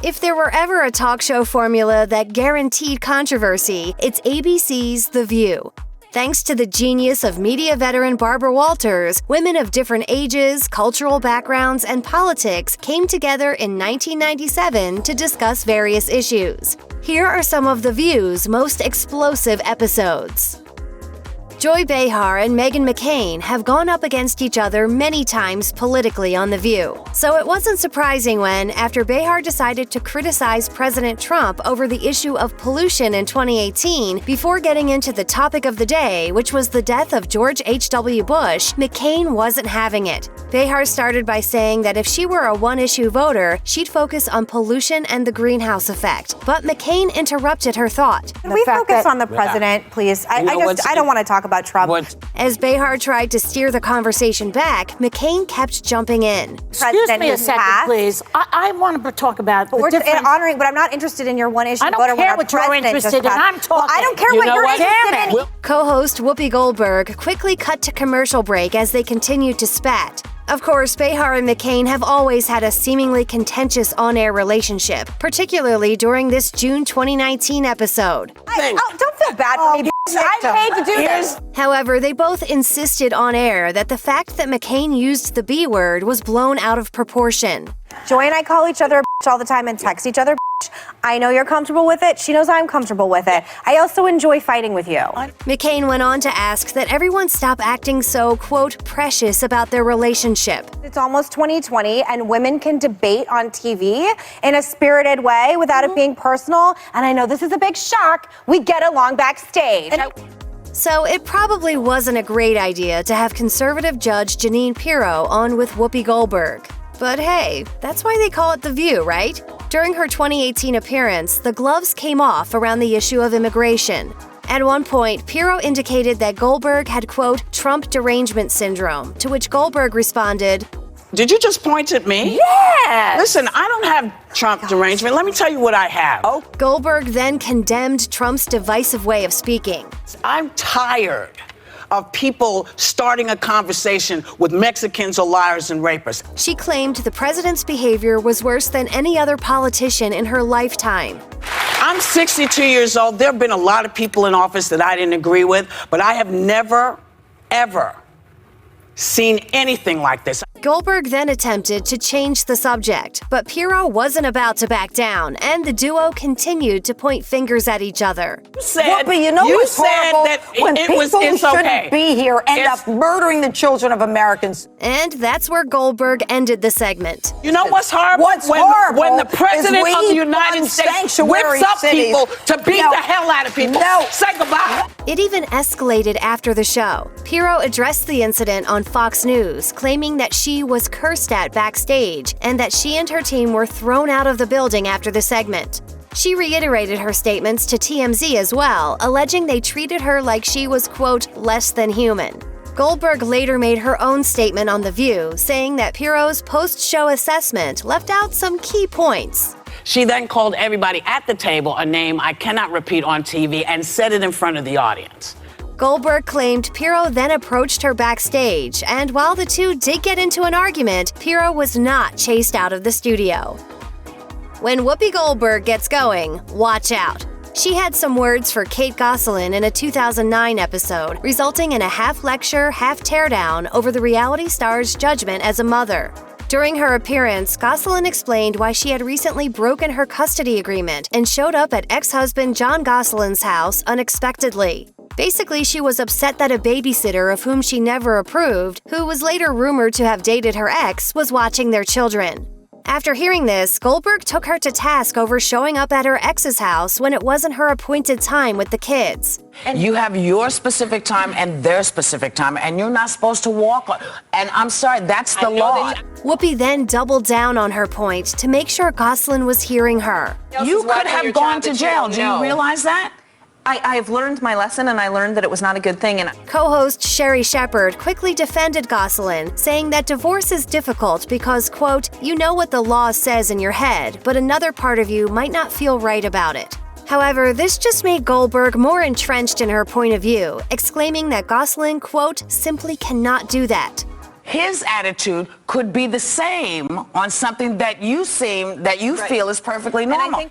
If there were ever a talk show formula that guaranteed controversy, it's ABC's The View. Thanks to the genius of media veteran Barbara Walters, women of different ages, cultural backgrounds, and politics came together in 1997 to discuss various issues. Here are some of The View's most explosive episodes. Joy Behar and Meghan McCain have gone up against each other many times politically on The View. So it wasn't surprising when, after Behar decided to criticize President Trump over the issue of pollution in 2018, before getting into the topic of the day, which was the death of George H.W. Bush, McCain wasn't having it. Behar started by saying that if she were a one-issue voter, she'd focus on pollution and the greenhouse effect. But McCain interrupted her thought. Can we focus on the president, please? I don't want to talk about Trump. As Behar tried to steer the conversation back, McCain kept jumping in. Excuse me a second, please. I want to talk about the difference. Honoring, but I'm not interested in your one-issue voter. I don't care what you're interested in. I'm talking. Well, I don't care what you're interested in. Co-host Whoopi Goldberg quickly cut to commercial break as they continued to spat. Of course, Behar and McCain have always had a seemingly contentious on-air relationship, particularly during this June 2019 episode. Don't feel bad for me. I paid to do this. However, they both insisted on air that the fact that McCain used the B word was blown out of proportion. Joy and I call each other all the time and text each other. I know you're comfortable with it. She knows I'm comfortable with it. I also enjoy fighting with you. McCain went on to ask that everyone stop acting so, quote, precious about their relationship. It's almost 2020 and women can debate on TV in a spirited way without it being personal. And I know this is a big shock. We get along backstage. So it probably wasn't a great idea to have conservative judge Jeanine Pirro on with Whoopi Goldberg. But hey, that's why they call it The View, right? During her 2018 appearance, the gloves came off around the issue of immigration. At one point, Pirro indicated that Goldberg had, quote, Trump derangement syndrome, to which Goldberg responded, "Did you just point at me?" Yes! Listen, I don't have Trump derangement. Let me tell you what I have. Goldberg then condemned Trump's divisive way of speaking. I'm tired of people starting a conversation with Mexicans or liars and rapists. She claimed the president's behavior was worse than any other politician in her lifetime. I'm 62 years old. There have been a lot of people in office that I didn't agree with, but I have never, ever seen anything like this. Goldberg then attempted to change the subject, but Pirro wasn't about to back down, and the duo continued to point fingers at each other. But you know what's horrible? That when people who shouldn't okay. be here end up murdering the children of Americans. And that's where Goldberg ended the segment. You know what's horrible? When the president of the United States whips up people to beat the hell out of people. Say goodbye. It even escalated after the show. Pirro addressed the incident on Fox News, claiming that she was cursed at backstage and that she and her team were thrown out of the building after the segment. She reiterated her statements to TMZ as well, alleging they treated her like she was, quote, less than human. Goldberg later made her own statement on The View, saying that Pirro's post-show assessment left out some key points. She then called everybody at the table a name I cannot repeat on TV and said it in front of the audience. Goldberg claimed Pirro then approached her backstage, and while the two did get into an argument, Pirro was not chased out of the studio. When Whoopi Goldberg gets going, watch out. She had some words for Kate Gosselin in a 2009 episode, resulting in a half-lecture, half-teardown over the reality star's judgment as a mother. During her appearance, Gosselin explained why she had recently broken her custody agreement and showed up at ex-husband John Gosselin's house unexpectedly. Basically, she was upset that a babysitter of whom she never approved, who was later rumored to have dated her ex, was watching their children. After hearing this, Goldberg took her to task over showing up at her ex's house when it wasn't her appointed time with the kids. You have your specific time and their specific time, and you're not supposed to walk on. And I'm sorry, that's the law. Whoopi then doubled down on her point to make sure Gosselin was hearing her. You could have gone to jail. Do you realize that? I've learned my lesson, and I learned that it was not a good thing. And co-host Sherry Shepard quickly defended Gosselin, saying that divorce is difficult because, quote, you know what the law says in your head, but another part of you might not feel right about it. However, this just made Goldberg more entrenched in her point of view, exclaiming that Gosselin, quote, simply cannot do that. his attitude could be the same on something that you feel is perfectly normal.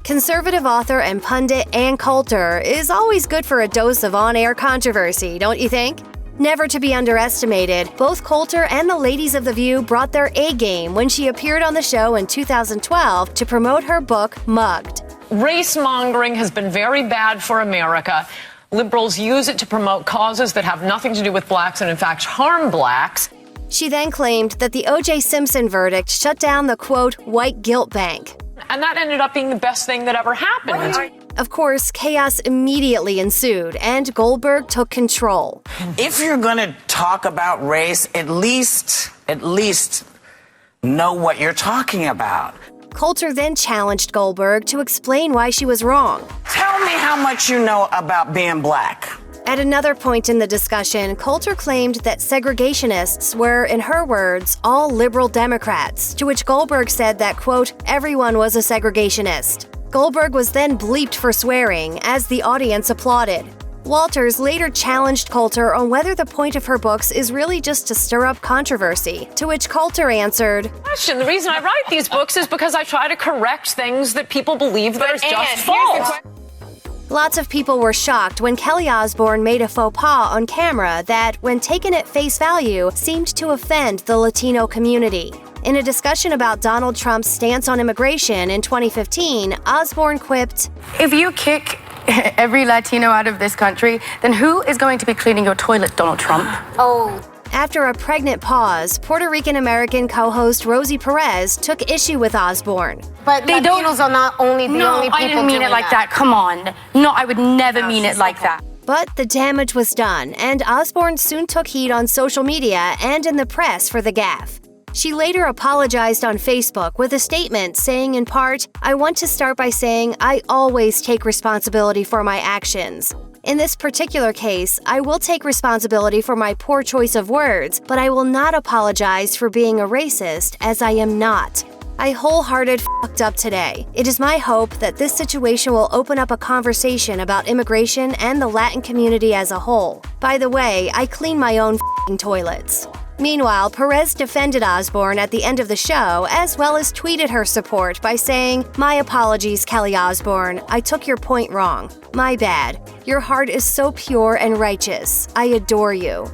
Conservative author and pundit Ann Coulter is always good for a dose of on-air controversy, don't you think? Never to be underestimated, both Coulter and the ladies of The View brought their A-game when she appeared on the show in 2012 to promote her book, Mugged. Race-mongering has been very bad for America. Liberals use it to promote causes that have nothing to do with blacks and, in fact, harm blacks. She then claimed that the O.J. Simpson verdict shut down the, quote, white guilt bank. And that ended up being the best thing that ever happened. Of course, chaos immediately ensued, and Goldberg took control. If you're going to talk about race, at least know what you're talking about. Coulter then challenged Goldberg to explain why she was wrong. Tell me how much you know about being black. At another point in the discussion, Coulter claimed that segregationists were, in her words, all liberal Democrats, to which Goldberg said that, quote, everyone was a segregationist. Goldberg was then bleeped for swearing, as the audience applauded. Walters later challenged Coulter on whether the point of her books is really just to stir up controversy, to which Coulter answered, The reason I write these books is because I try to correct things that people believe that are just false. Lots of people were shocked when Kelly Osbourne made a faux pas on camera that, when taken at face value, seemed to offend the Latino community. In a discussion about Donald Trump's stance on immigration in 2015, Osbourne quipped, "If you kick every Latino out of this country, then who is going to be cleaning your toilet, Donald Trump?" After a pregnant pause, Puerto Rican-American co-host Rosie Perez took issue with Osbourne. But Latinos are not only the only people I didn't mean it like that. Come on. No, I would never mean it like that. But the damage was done, and Osbourne soon took heat on social media and in the press for the gaffe. She later apologized on Facebook with a statement saying, in part, "I want to start by saying I always take responsibility for my actions. In this particular case, I will take responsibility for my poor choice of words, but I will not apologize for being a racist, as I am not. I wholehearted f***ed up today. It is my hope that this situation will open up a conversation about immigration and the Latin community as a whole. By the way, I clean my own f***ing toilets." Meanwhile, Perez defended Osbourne at the end of the show, as well as tweeted her support by saying, "My apologies, Kelly Osbourne. I took your point wrong. My bad. Your heart is so pure and righteous. I adore you."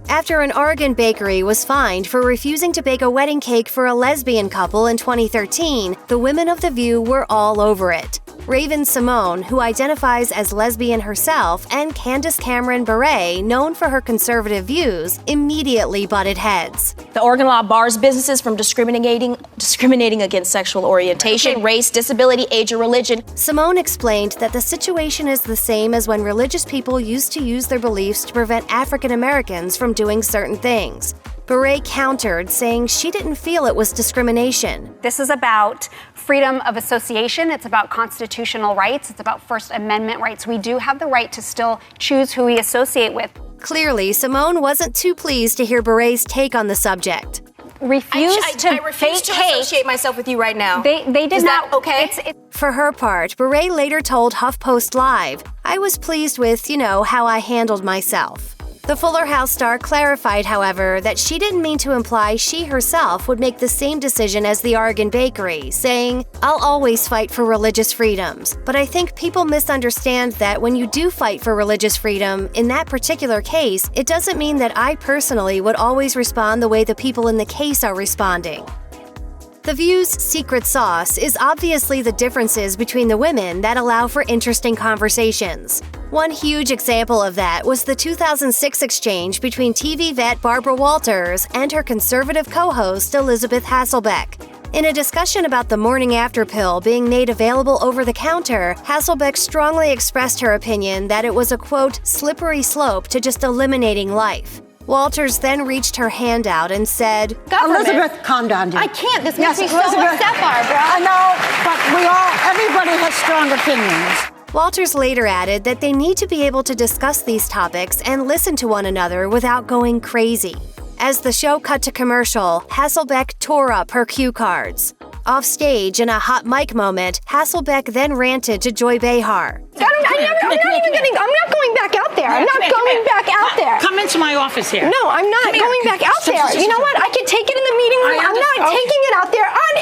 After an Oregon bakery was fined for refusing to bake a wedding cake for a lesbian couple in 2013, the women of The View were all over it. Raven Simone, who identifies as lesbian herself, and Candace Cameron Bure, known for her conservative views, immediately butted heads. The Oregon law bars businesses from discriminating against sexual orientation, race, disability, age, or religion. Simone explained that the situation is the same as when religious people used to use their beliefs to prevent African Americans from doing certain things. Bure countered, saying she didn't feel it was discrimination. This is about freedom of association. It's about constitutional rights. It's about First Amendment rights. We do have the right to still choose who we associate with. Clearly, Simone wasn't too pleased to hear Bure's take on the subject. I refuse to associate myself with you right now. They did is not. That okay? For her part, Bure later told HuffPost Live, "I was pleased with, how I handled myself." The Fuller House star clarified, however, that she didn't mean to imply she herself would make the same decision as the Oregon bakery, saying, "I'll always fight for religious freedoms, but I think people misunderstand that when you do fight for religious freedom, in that particular case, it doesn't mean that I personally would always respond the way the people in the case are responding." The View's secret sauce is obviously the differences between the women that allow for interesting conversations. One huge example of that was the 2006 exchange between TV vet Barbara Walters and her conservative co-host Elisabeth Hasselbeck. In a discussion about the morning after pill being made available over the counter, Hasselbeck strongly expressed her opinion that it was a, quote, slippery slope to just eliminating life. Walters then reached her hand out and said, "Elisabeth, calm down, dear. I can't. This Yes, makes me so upset, Barbara. I know, but everybody has strong opinions." Walters later added that they need to be able to discuss these topics and listen to one another without going crazy. As the show cut to commercial, Hasselbeck tore up her cue cards. Off stage, in a hot mic moment, Hasselbeck then ranted to Joy Behar. I'm not going back out there. I'm not going back out there. Come into my office here. No, I'm not going back out there. You know what? I can take it in the meeting room. I'm not taking it out there on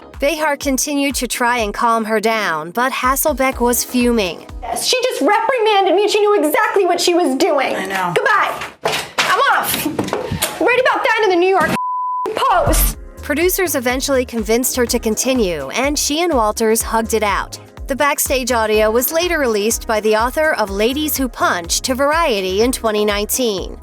air. Behar continued to try and calm her down, but Hasselbeck was fuming. She just reprimanded me. She knew exactly what she was doing. I know. Goodbye. I'm off. Write about that in the New York Post. Producers eventually convinced her to continue, and she and Walters hugged it out. The backstage audio was later released by the author of Ladies Who Punch to Variety in 2019.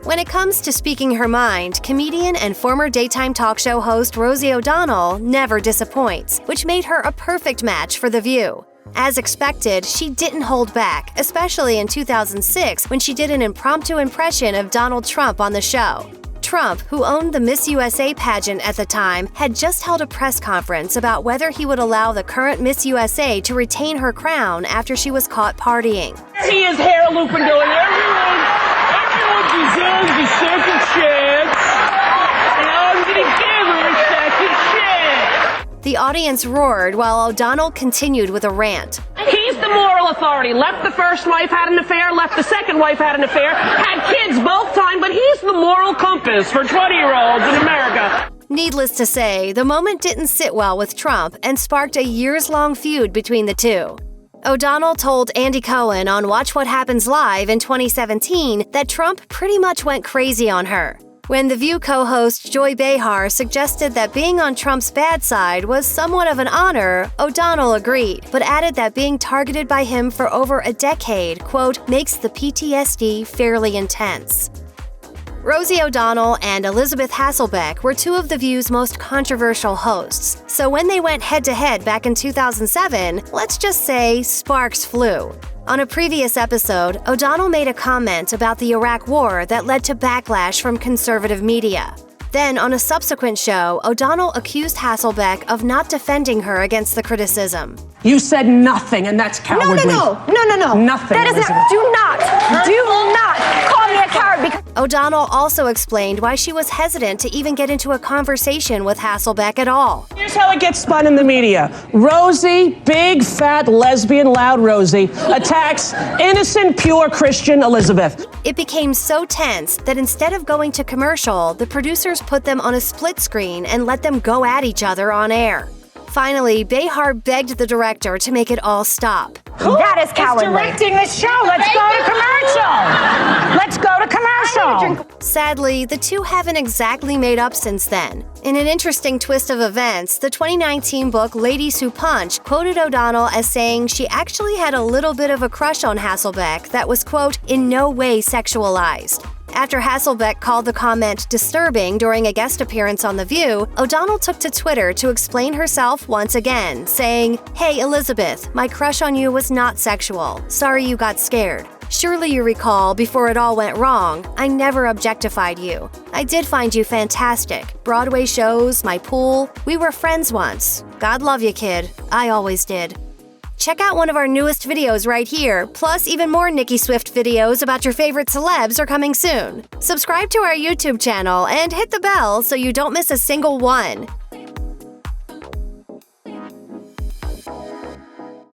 When it comes to speaking her mind, comedian and former daytime talk show host Rosie O'Donnell never disappoints, which made her a perfect match for The View. As expected, she didn't hold back, especially in 2006 when she did an impromptu impression of Donald Trump on the show. Trump, who owned the Miss USA pageant at the time, had just held a press conference about whether he would allow the current Miss USA to retain her crown after she was caught partying. See his hair looping going, everyone deserves a second chance, and I'm gonna give her a second chance. The audience roared while O'Donnell continued with a rant. He's the moral authority. Left the first wife, had an affair. Left the second wife, had an affair. Had kids both times, but he's the moral compass for 20-year-olds in America. Needless to say, the moment didn't sit well with Trump and sparked a years-long feud between the two. O'Donnell told Andy Cohen on Watch What Happens Live in 2017 that Trump pretty much went crazy on her. When The View co-host Joy Behar suggested that being on Trump's bad side was somewhat of an honor, O'Donnell agreed, but added that being targeted by him for over a decade, quote, makes the PTSD fairly intense. Rosie O'Donnell and Elisabeth Hasselbeck were two of The View's most controversial hosts, so when they went head-to-head back in 2007, let's just say sparks flew. On a previous episode, O'Donnell made a comment about the Iraq War that led to backlash from conservative media. Then, on a subsequent show, O'Donnell accused Hasselbeck of not defending her against the criticism. You said nothing, and that's cowardly. No. Nothing, That is Elizabeth. do not call me a coward because O'Donnell also explained why she was hesitant to even get into a conversation with Hasselbeck at all. Here's how it gets spun in the media. Rosie, big, fat, lesbian, loud Rosie, attacks innocent, pure Christian Elisabeth. It became so tense that instead of going to commercial, the producers put them on a split screen and let them go at each other on air. Finally, Behar begged the director to make it all stop. that is cowardly. Directing the show. Let's go to commercial. Let's go to commercial. Sadly, the two haven't exactly made up since then. In an interesting twist of events, the 2019 book Ladies Who Punch quoted O'Donnell as saying she actually had a little bit of a crush on Hasselbeck that was, quote, in no way sexualized. After Hasselbeck called the comment disturbing during a guest appearance on The View, O'Donnell took to Twitter to explain herself once again, saying, "Hey Elisabeth, my crush on you was not sexual. Sorry you got scared. Surely you recall, before it all went wrong, I never objectified you. I did find you fantastic. Broadway shows, my pool, we were friends once. God love you, kid. I always did." Check out one of our newest videos right here, plus even more Nicki Swift videos about your favorite celebs are coming soon. Subscribe to our YouTube channel and hit the bell so you don't miss a single one.